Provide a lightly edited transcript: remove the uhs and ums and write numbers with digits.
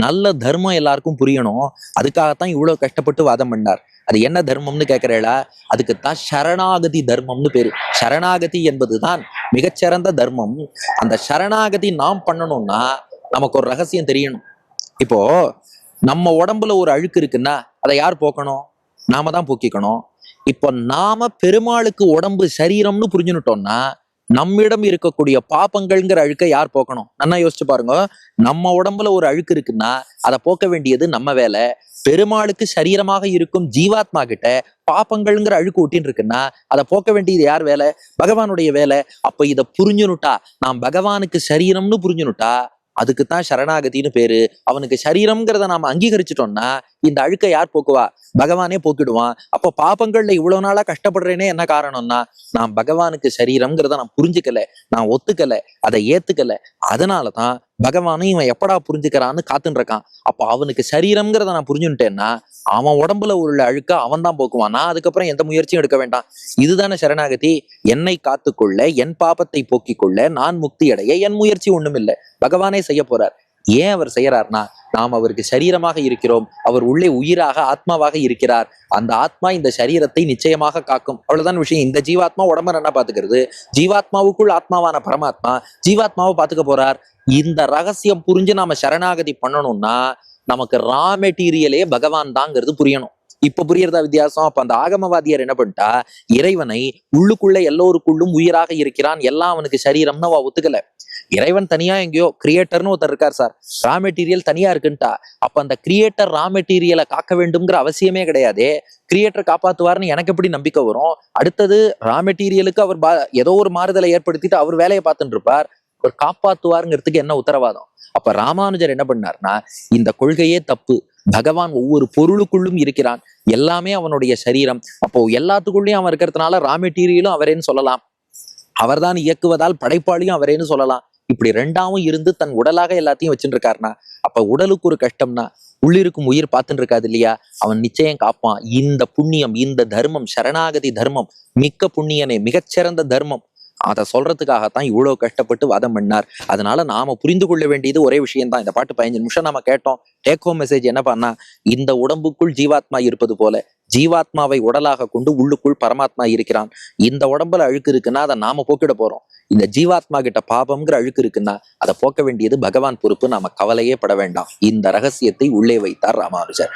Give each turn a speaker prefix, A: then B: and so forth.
A: நல்ல தர்மம் எல்லாருக்கும் புரியணும். அதுக்காகத்தான் இவ்வளவு கஷ்டப்பட்டு வாதம் பண்ணார். அது என்ன தர்மம்னு கேட்கிறேளா? அதுக்குத்தான் சரணாகதி தர்மம்னு பேரு. சரணாகதி என்பதுதான் மிகச்சிறந்த தர்மம். அந்த சரணாகதி நாம் பண்ணணும்னா நமக்கு ஒரு ரகசியம் தெரியணும். இப்போ நம்ம உடம்புல ஒரு அழுக்கு இருக்குன்னா அதை யார் போக்கணும்? நாம தான் போக்கிக்கணும். இப்போ நாம பெருமாளுக்கு உடம்பு சரீரம்னு புரிஞ்சுனுட்டோம்னா நம்மிடம் இருக்கக்கூடிய பாப்பங்கள்ங்கிற அழுக்கை யார் போக்கணும்? நல்லா யோசிச்சு பாருங்க. நம்ம உடம்புல ஒரு அழுக்கு இருக்குன்னா அதை போக்க வேண்டியது நம்ம வேலை. பெருமாளுக்கு சரீரமாக இருக்கும் ஜீவாத்மா கிட்ட பாப்பங்கள்ங்கிற அழுக்கு ஒட்டின்னு இருக்குன்னா அதை போக்க வேண்டியது யார் வேலை? பகவானுடைய வேலை. அப்ப இதை புரிஞ்சுனுட்டா, நாம் பகவானுக்கு சரீரம்னு புரிஞ்சுனுட்டா அதுக்குத்தான் சரணாகதின்னு பேரு. அவனுக்கு சரீரம்ங்கிறத நாம அங்கீகரிச்சிட்டோம்னா இந்த அழுக்கை யார் போக்குவா? பகவானே போக்கிடுவான். அப்போ பாப்பங்கள்ல இவ்வளவு நாளா கஷ்டப்படுறேனே என்ன காரணம்னா நான் பகவானுக்கு சரீரம்ங்கிறத நான் புரிஞ்சுக்கல, நான் ஒத்துக்கல, அதை ஏத்துக்கல. அதனாலதான் பகவானும் இவன் எப்படா புரிஞ்சுக்கிறான்னு காத்துன்னு இருக்கான். அப்போ அவனுக்கு சரீரம்ங்கிறத நான் புரிஞ்சுட்டேன்னா அவன் உடம்புல உள்ள அழுக்க அவன் தான் போக்குவான். நான் அதுக்கப்புறம் எந்த முயற்சியும் எடுக்க வேண்டாம். இதுதானே சரணாகதி. என்னை காத்துக்கொள்ள, என் பாபத்தை போக்கிக் கொள்ள, நான் முக்தி அடைய என் முயற்சி ஒண்ணும் இல்லை, பகவானே செய்ய போறார். ஏன் அவர் செய்யறார்னா நாம் அவருக்கு சரீரமாக இருக்கிறோம். அவர் உள்ளே உயிராக ஆத்மாவாக இருக்கிறார். அந்த ஆத்மா இந்த சரீரத்தை நிச்சயமாக காக்கும். அவ்வளவுதான் விஷயம். இந்த ஜீவாத்மா உடம்ப என்ன பாத்துக்கிறது? ஜீவாத்மாவுக்குள் ஆத்மாவான பரமாத்மா ஜீவாத்மாவை பாத்துக்க போறார். இந்த ரகசியம் புரிஞ்சு நாம சரணாகதி பண்ணணும்னா நமக்கு ரா மெட்டீரியலே பகவான் தாங்கிறது புரியணும். இப்ப புரியறதா வித்தியாசம்? அப்ப அந்த ஆகமவாதியர் என்ன பண்ணிட்டா, இறைவனை உள்ளுக்குள்ள எல்லோருக்குள்ளும் உயிராக இருக்கிறான், எல்லாம் அவனுக்கு சரீரம்னு அவ ஒத்துக்கல. இறைவன் தனியா எங்கேயோ கிரியேட்டர்னு ஒருத்தர் இருக்கார் சார், ரா மெட்டீரியல் தனியா இருக்குன்ட்டா. அப்ப அந்த கிரியேட்டர் ரா மெட்டீரியலை காக்க வேண்டும்ங்கிற அவசியமே கிடையாது. கிரியேட்டர் காப்பாத்துவார்னு எனக்கு எப்படி நம்பிக்கை வரும்? அடுத்தது ரா மெட்டீரியலுக்கு அவர் ஏதோ ஒரு மாறுதலை ஏற்படுத்திட்டு அவர் வேலையை பார்த்துட்டு இருப்பார். அவர் காப்பாத்துவாருங்கிறதுக்கு என்ன உத்தரவாதம்? அப்ப ராமானுஜர் என்ன பண்ணார்னா, இந்த கொள்கையே தப்பு. பகவான் ஒவ்வொரு பொருளுக்குள்ளும் இருக்கிறான், எல்லாமே அவனுடைய சரீரம். அப்போ எல்லாத்துக்குள்ளயும் அவன் இருக்கிறதுனால ரா மெட்டீரியலும் அவரேன்னு சொல்லலாம், அவர்தான் இயக்குவதால் படைப்பாளியும் அவரேன்னு சொல்லலாம். இப்படி ரெண்டாவும் இருந்து தன் உடலாக எல்லாத்தையும் வச்சுட்டு இருக்காருனா அப்ப உடலுக்கு ஒரு கஷ்டம்னா உள்ளிருக்கும் உயிர் பார்த்துட்டு இருக்காது இல்லையா? அவன் நிச்சயம் காப்பான். இந்த புண்ணியம், இந்த தர்மம், சரணாகதி தர்மம் மிக்க புண்ணியனே, மிகச்சிறந்த தர்மம். அதை சொல்றதுக்காகத்தான் இவ்வளவு கஷ்டப்பட்டு வாதம் பண்ணார். அதனால நாம புரிந்து கொள்ள வேண்டியது ஒரே விஷயம் தான். இந்த பாட்டு 15 நிமிஷம் நாம கேட்டோம். டேக் ஹோம் மெசேஜ் என்ன பண்ணா, இந்த உடம்புக்குள் ஜீவாத்மா இருப்பது போல ஜீவாத்மாவை உடலாக கொண்டு உள்ளுக்குள் பரமாத்மா இருக்கிறான். இந்த உடம்புல அழுக்கு இருக்குன்னா அதை நாம போக்கிட போறோம். இந்த ஜீவாத்மா கிட்ட பாபம்ங்கிற அழுக்கு இருக்குன்னா அதை போக்க வேண்டியது பகவான் பொறுப்பு. நாம கவலையே பட வேண்டாம். இந்த ரகசியத்தை உள்ளே வைத்தார் ராமானுஜர்.